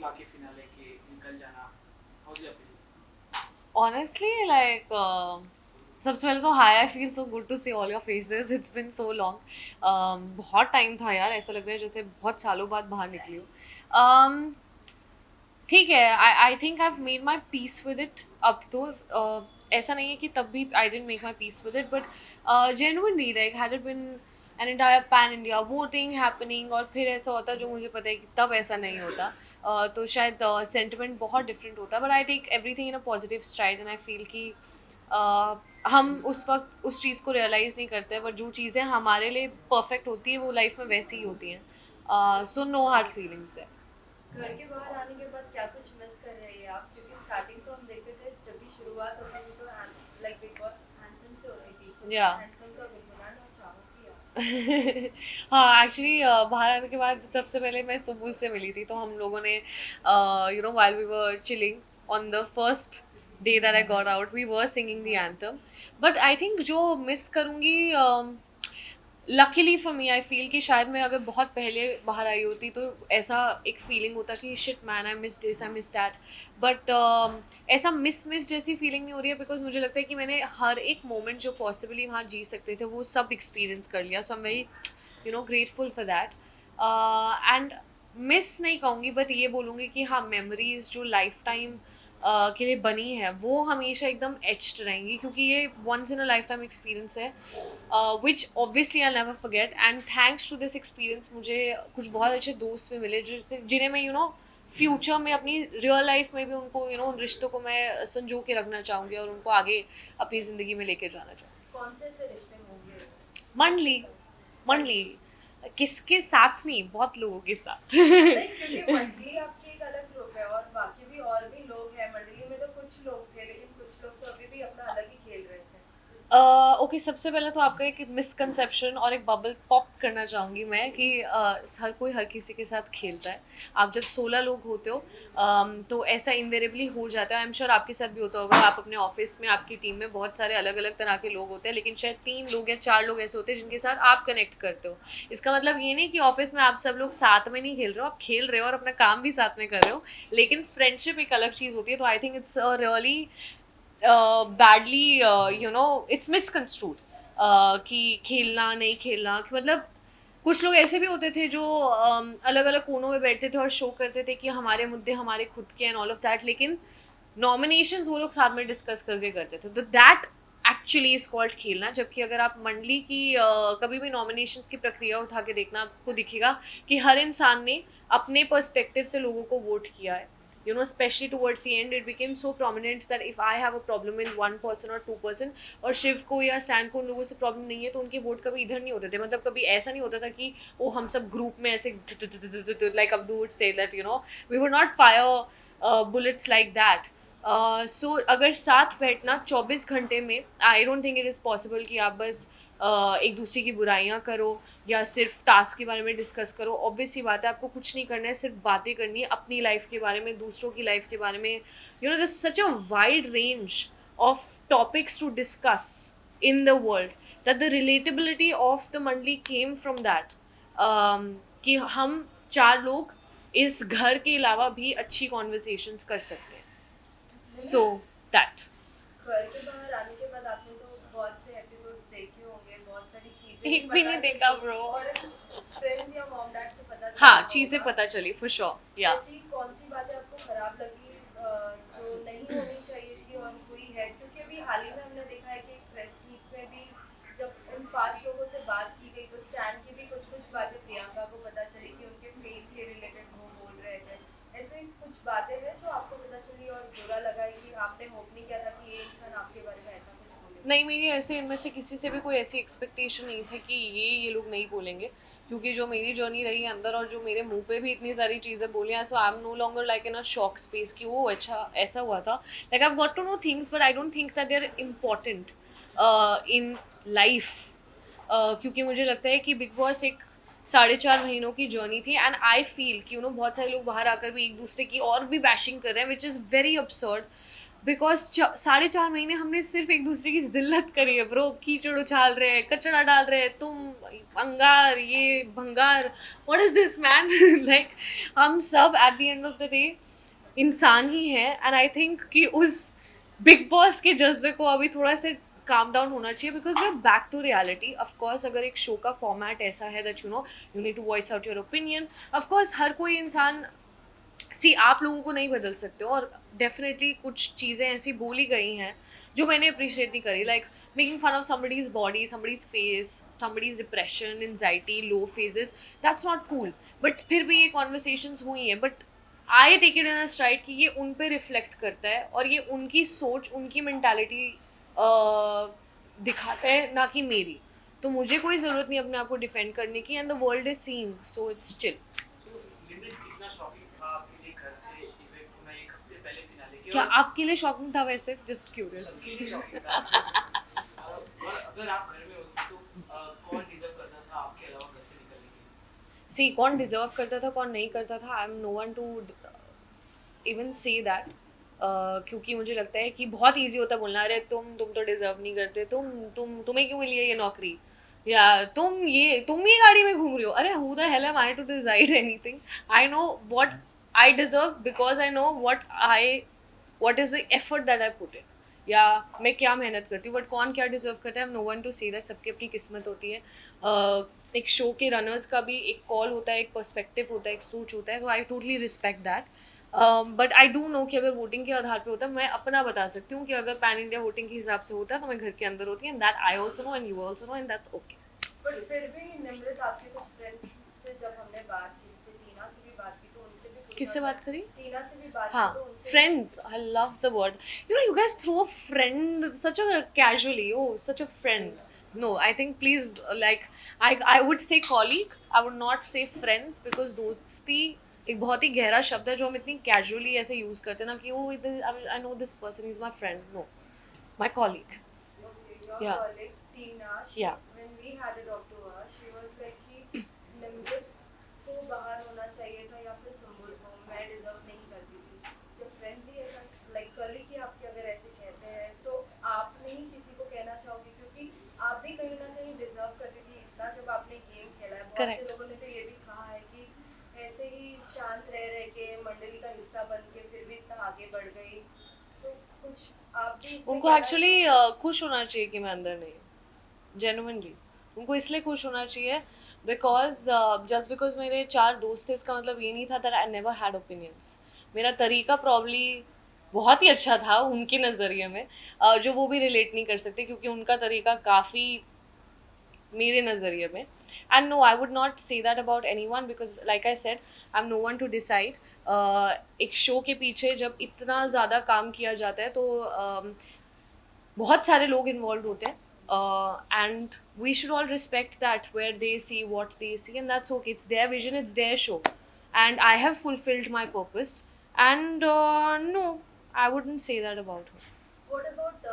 आके फिनाले के निकल जाना, how do you feel? Honestly, like, सबसे पहले तो hi, I feel so good to see all your faces, it's been so long. बहुत टाइम था यार, ऐसा लग रहा है जैसे बहुत सालों बाद बाहर निकली हो। ठीक है, I I think I have made my peace with it अब तो। ऐसा नहीं है कि तब भी I didn't make my peace with it, but genuinely like had it been an entire pan India voting happening और फिर ऐसा होता जो मुझे पता है कि तब ऐसा नहीं होता, तो शायद सेंटिमेंट बहुत डिफरेंट होता, but I take everything in a positive stride and I feel कि uh, हम उस वक्त उस चीज़ को रियलाइज़ नहीं करते, बट जो चीज़ें हमारे लिए परफेक्ट होती है वो लाइफ में वैसी ही होती हैं। So no hard feelings there. घर के बाहर आने के बाद क्या कुछ मिस कर रहे हैं आप? क्योंकि स्टार्टिंग तो हम देखते थे जब भी शुरुआत होती थी तो लाइक बिग बॉस एंथम से होती थी, कुछ या एंथम का गुनगुनाना चाहोगी आप? हाँ, एक्चुअली बाहर आने के बाद सबसे पहले मैं सुबुल से मिली थी, तो हम लोगों ने while we were chilling on the first day that I got out we were singing the anthem. But I think जो मिस करूँगी, luckily for me I feel कि शायद मैं अगर बहुत पहले बाहर आई होती तो ऐसा एक फीलिंग होता कि shit man, I miss this, I miss that. But ऐसा मिस मिस जैसी फीलिंग नहीं हो रही है, बिकॉज मुझे लगता है कि मैंने हर एक मोमेंट जो पॉसिबली वहाँ जी सकते थे वो सब एक्सपीरियंस कर लिया, so I am very grateful for that. And miss नहीं कहूँगी, बट ये बोलूँगी कि हाँ, मेमोरीज जो लाइफ टाइम के लिए बनी है वो हमेशा एकदम एच्ड रहेंगी, क्योंकि ये once in a lifetime experience है, which obviously I'll never forget, and thanks to this experience मुझे कुछ बहुत अच्छे दोस्त भी मिले जिन्हें मैं फ्यूचर में अपनी रियल लाइफ में भी उनको उन रिश्तों को मैं संजो के रखना चाहूँगी और उनको आगे अपनी ज़िंदगी में लेके जाना चाहूँगी। कौन से ऐसे रिश्ते होंगे? किसके मंडली, साथ? मंडली, मंडली? किसके साथ नहीं, बहुत लोगों के साथ। नहीं, क्योंकि मंडली आपकी एक अलग ग्रुप है और बाकी भी और भी लोग हैं मंडली में, तो कुछ लोग थे लेकिन कुछ लोग तो अभी भी अपना अलग ही खेल रहे थे। ओके, सबसे पहले तो आपका एक मिसकंसेप्शन और एक बबल पॉप करना चाहूँगी मैं कि हर कोई हर किसी के साथ खेलता है। आप जब 16 लोग होते हो, तो ऐसा इनवेरेबली हो जाता है। आई एम श्योर आपके साथ भी होता होगा, आप अपने ऑफिस में आपकी टीम में बहुत सारे अलग अलग तरह के लोग होते हैं, लेकिन शायद 3 लोग या 4 लोग ऐसे होते हैं जिनके साथ आप कनेक्ट करते हो। इसका मतलब ये नहीं कि ऑफिस में आप सब लोग साथ में नहीं खेल रहे हो, आप खेल रहे हो और अपना काम भी साथ में कर रहे हो, लेकिन फ्रेंडशिप एक अलग चीज़ होती है। तो I think it's really badly, it's misconstrued कि खेलना नहीं खेलना, कि मतलब कुछ लोग ऐसे भी होते थे जो अलग अलग कोनों में बैठते थे और शो करते थे कि हमारे मुद्दे हमारे खुद के एंड ऑल ऑफ दैट, लेकिन नॉमिनेशन वो लोग साथ में डिस्कस करके करते थे, तो दैट एक्चुअली इज कॉल्ड खेलना। जबकि अगर आप मंडली की कभी भी नॉमिनेशन की प्रक्रिया उठा के देखना, आपको दिखेगा कि हर इंसान ने अपने पर्सपेक्टिव से लोगों को वोट किया है। Especially towards the end, it became so prominent that if I have a problem in 1 person or 2 person, और शिव को या स्टैंड को उन लोगों से प्रॉब्लम नहीं है, तो उनके वोट कभी इधर नहीं होते थे। मतलब कभी ऐसा नहीं होता था कि वो हम सब ग्रुप में ऐसे like Abdu would say that we would not fire bullets like that. So अगर साथ बैठना 24 घंटे में, I don't think it is possible कि आप बस एक दूसरे की बुराइयां करो या सिर्फ टास्क के बारे में डिस्कस करो। ऑब्वियस सी बात है, आपको कुछ नहीं करना है, सिर्फ बातें करनी है अपनी लाइफ के बारे में, दूसरों की लाइफ के बारे में। This such a wide range of topics to discuss in the world, that the relatability of the मंडली केम फ्रॉम दैट, कि हम 4 लोग इस घर के अलावा भी अच्छी कॉन्वर्सेशंस कर सकते हैं। सो नहीं, दैट। घर के बाहर आने के बाद आपने तो बहुत से एपिसोड्स देखे होंगे, बहुत सारी चीजें भी एक भी पता नहीं चली देखा होंगी ब्रो। और फ्रेंड्स या मॉम डैड से पता चला हाँ, हुआ चीज़ें होगा। पता चली फॉर श्योर या। ऐसी कौन सी बातें आपको खराब लगी जो नहीं होनी चाहिए थी और हुई है? क्योंकि अभी हाल ही में हमने देखा है कि एक प्रेस मीट में भी जब उन 5 लोगों से बात की गई तो स्टैंड की भी कुछ कुछ बातें प्रियंका को पता चली कि उनके फेस के रिलेटेड वो बोल रहे थे। ऐसे कुछ बातें हैं जो आपको पता चली और बुरा लगा है कि आपने होप नहीं किया था कि ये इंसान आपके बारे में ऐसा कुछ बोलेगा? नहीं, मेरी ऐसे इनमें से किसी से भी कोई ऐसी एक्सपेक्टेशन नहीं था कि ये लोग नहीं बोलेंगे, क्योंकि जो मेरी जर्नी रही है अंदर और जो मेरे मुंह पे भी इतनी सारी चीज़ें बोली हैं, so I am no longer like in a shock space कि वो अच्छा ऐसा हुआ था। Like I got to know things, but I don't think that they are important in life. क्योंकि मुझे लगता है कि बिग बॉस एक 4.5 महीनों की जर्नी थी, एंड आई फील कि बहुत सारे लोग बाहर आकर भी एक दूसरे की और भी बैशिंग कर रहे हैं, which is very absurd। Because 4.5 महीने हमने सिर्फ एक दूसरे की जिल्लत करी है ब्रो. कीचड़ उछाल रहे हैं, कचरा डाल रहे हैं, तुम अंगार ये भंगार, what is this man. Like हम सब at the end of the day इंसान ही है. एंड आई थिंक कि उस बिग बॉस के जज्बे को अभी थोड़ा सा काम डाउन होना चाहिए because we are back to reality. Of course अगर एक शो का फॉर्मेट ऐसा है that you know you need to voice out your opinion. Of course हर कोई इंसान सी आप लोगों को नहीं बदल सकते हो. और डेफिनेटली कुछ चीज़ें ऐसी बोली गई हैं जो मैंने अप्रिशिएट नहीं करी. Like making fun of somebody's body, somebody's face, somebody's depression, anxiety, low phases, that's not cool. But फिर भी ये कॉन्वर्सेशंस हुई हैं. But I take it in a stride कि ये उन पे रिफ्लेक्ट करता है और ये उनकी सोच, उनकी मैंटालिटी दिखाता है, ना कि मेरी. तो मुझे कोई ज़रूरत नहीं अपने आप को डिफेंड करने की. And the world is seeing, so it's chill. तो लिमिट कितना शॉकिंग था आपके लिए घर से इवेंट होना एक हफ्ते पहले फिनाले के? क्या और आपके लिए शॉकिंग था वैसे? Just curious. सबके लिए शॉकिंग था। और अगर आप घर में होते तो कौन डिजर्व करता था आपके अलावा घर से निकलने के लिए? सी कौन डिजर्व करता था, कौन नहीं करता था, I am no one to even say that. क्योंकि मुझे लगता है कि बहुत ईजी होता है बोलना, अरे तुम तो डिजर्व नहीं करते, तुम्हें क्यों मिली है ये नौकरी, या तुम ये गाड़ी में घूम रहे हो. अरे who the hell am I to decide anything. I know what I deserve because I know what is the effort that I put in, या मैं क्या मेहनत करती हूँ. बट कौन क्या डिजर्व करता है, I am no one to say that. सबकी अपनी किस्मत होती है. एक शो के रनर्स का भी एक कॉल होता है, एक पर्सपेक्टिव होता है, एक सोच होता है. So I totally respect that. But I do know कि अगर वोटिंग के आधार पे होता है, मैं अपना बता सकती हूँ कि अगर पैन इंडिया वोटिंग के हिसाब से होता है तो मैं घर के अंदर होती है. And that I also know and you also know and that's okay. But फिर भी निम्रत आपके कुछ फ्रेंड्स से जब हमने बात की, जैसे टीना से भी बात की तो उनसे भी पूछा किससे था- बात करी? टीना से भी बात हाँ, की तो उनसे friends. I love the word. You know, you guys throw a friend such a casually. Oh, such a friend. No, I think please like I would say colleague. I would not say friends because दोस्ती एक बहुत ही गहरा शब्द है जो हम इतनी casually ऐसे यूज करते हैं ना कि वो I know this person is my friend. No, my colleague. Okay, your Yeah. colleague Tina, Yeah. when we had a talk to her, she was like कि निम्रत को बाहर होना चाहिए था या फिर सुम्बुल को, मैं डिजर्व नहीं करती थी. जब फ्रेंड्स ही ऐसा लाइक कलीग ही आपके अगर ऐसे कहते हैं तो आप नहीं किसी को कहना चाहोगे, क्योंकि आप भी कहीं ना कहीं डिजर्व करती थी इतना जब आपने गेम खेला है. बहुत Correct. से लोगों ने तो ये भी कहा है कि ऐसे ही शांत रह के मंडली का हिस्सा बन के फिर भी इतना आगे बढ़ गई. तो कुछ आप भी इसमें उनको कहना एक्चुअली चाहोगे? खुश होना चाहिए कि मैं अंदर नहीं. जेनुइनली उनको इसलिए खुश होना चाहिए बिकॉज जस्ट बिकॉज मेरे 4 दोस्त थे इसका मतलब ये नहीं था that I never had opinions. मेरा तरीका प्रॉब्ली बहुत ही अच्छा था उनके नज़रिए में, जो वो भी रिलेट नहीं कर सकते क्योंकि उनका तरीका काफ़ी मेरे नज़रिए में. And no, I would not say that about any one because like I said I am no one to decide. एक शो के पीछे जब इतना ज़्यादा काम किया जाता है तो बहुत सारे लोग इन्वॉल्व होते हैं. And we should all respect that where they see what they see, and that's okay. It's their vision, it's their show, and I have fulfilled my purpose. And no, I wouldn't say that about her. What about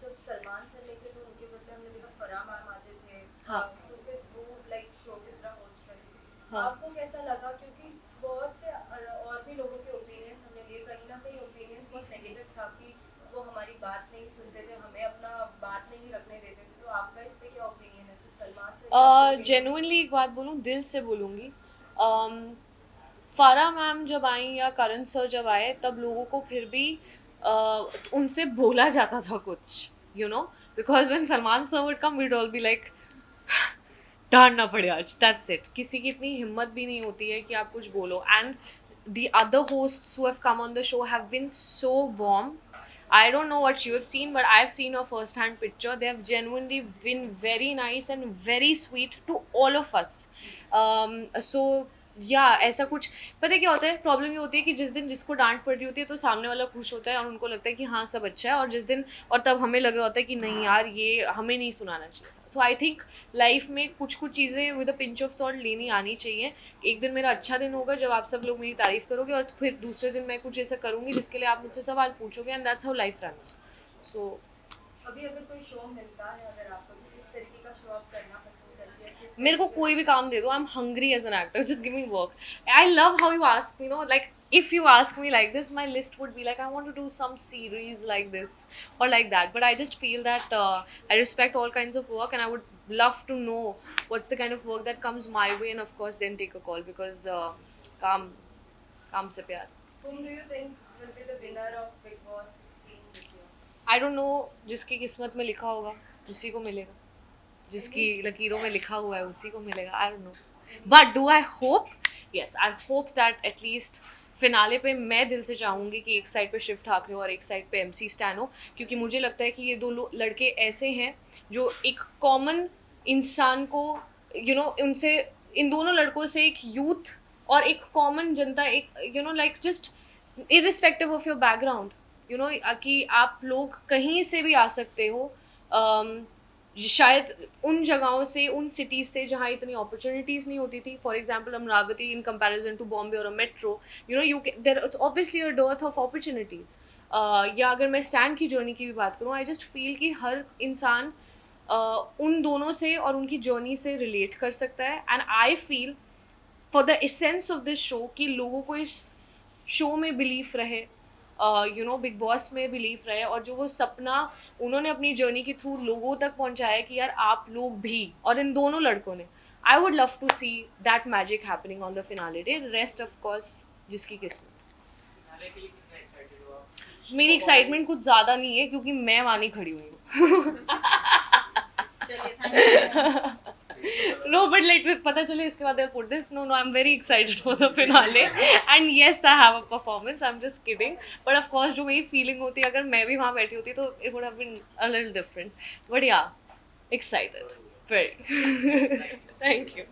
जब Salman sir लेके तो उनके बदले हमने देखा Farah ma'am आते थे. हाँ. तो फिर वो लाइक शो की तरह होस्ट करती थी. हाँ. आपको कैसा लगा, क्योंकि बहुत से और भी लोगों के ओपिनियंस हमने लिए, कहीं ना कहीं ओपिनियंस बहुत नेगेटिव था कि वो हमारी बात नहीं सुनते थे, हमें अपना बात नहीं रखने देते थे. तो आपका इस पे क्या ओपिनियन है? सिर्फ सलमान सर जेन्युइनली एक बात बोलूँ, दिल से बोलूँगी. फारा मैम जब आई या करण सर जब आए तब लोगों को फिर भी उनसे बोला जाता था कुछ, you know, because when Salman sir would come we'd all be like डांटना पड़े आज, दैट्स इट. किसी की इतनी हिम्मत भी नहीं होती है कि आप कुछ बोलो. And the other hosts who have come on the show have been so warm. I don't know what you have seen, but I've seen a first-hand picture. They have genuinely been very nice and very sweet to all of us. So yeah, ऐसा कुछ पता है क्या होता है. Problem ये होती है कि जिस दिन जिसको डांट पड़ रही होती है तो सामने वाला खुश होता है और उनको लगता है कि हाँ सब अच्छा है, और जिस दिन और तब हमें लग रहा होता है कि नहीं यार ये हमें नहीं सुनाना चाहिए था. तो आई थिंक लाइफ में कुछ कुछ चीज़ें with a pinch of salt लेनी आनी चाहिए. एक दिन मेरा अच्छा दिन होगा जब आप सब लोग मेरी तारीफ करोगे, और फिर दूसरे दिन मैं कुछ ऐसा करूँगी जिसके लिए आप मुझसे सवाल पूछोगे. And that's how life runs. So अभी अगर कोई शो मिलता है, अगर आपको तो किस तरीके का शो आप करना पसंद करते हैं? किस मेरे को तरीके कोई भी काम दे दो, I am hungry as an actor, just give me work. I love how you ask, you know, like if you ask me like this, my list would be like, I want to do some series like this or like that. But I just feel that I respect all kinds of work, and I would love to know what's the kind of work that comes my way, and of course then take a call, because काम से प्यार. Whom do you think will be the winner of Big Boss 16 this year? I don't know, जिसकी किस्मत में लिखा होगा उसी को मिलेगा, जिसकी लकीरों में लिखा हुआ है उसी को मिलेगा. I don't know. But do I hope? Yes, I hope that at least finale पे मैं दिल से चाहूँगी कि एक साइड पे शिव ठाकरे और एक साइड पे एमसी स्टैन हो, क्योंकि मुझे लगता है कि ये दो लड़के ऐसे हैं जो एक कॉमन इंसान को उनसे, इन दोनों लड़कों से एक यूथ और एक कॉमन जनता, एक like just irrespective of your background, कि आप लोग कहीं से भी आ सकते हो, शायद उन जगहों से, उन सिटीज़ से जहाँ इतनी अपॉर्चुनिटीज़ नहीं होती थी. For example Amravati in comparison to Bombay और a metro, you there obviously a dearth of opportunities. या अगर मैं स्टैन की जर्नी की भी बात करूँ, आई जस्ट फील कि हर इंसान उन दोनों से और उनकी जर्नी से रिलेट कर सकता है. And I feel for the essence of this show कि लोगों को इस शो में बिलीफ रहे, बिग बॉस में बिलीफ रहे, और जो वो सपना उन्होंने अपनी जर्नी के थ्रू लोगों तक पहुंचाया कि यार आप लोग भी, और इन दोनों लड़कों ने, I would love to see that magic happening on the finale day. Rest of course जिसकी किस्मत. फिनाले के लिए कितना एक्साइटेड हो आप? मेरी एक्साइटमेंट कुछ ज़्यादा नहीं है क्योंकि मैं वहाँ नहीं खड़ी हुई हूँ. चलिए, thank you. No, but like पता चले इसके बाद I'll put this. No, I'm very excited for the finale. And yes, I have a performance. I'm just kidding. But of course, जो मेरी feeling होती अगर मैं भी वहाँ बैठी होती तो it would have been a little different. But yeah, excited. Very. Thank you.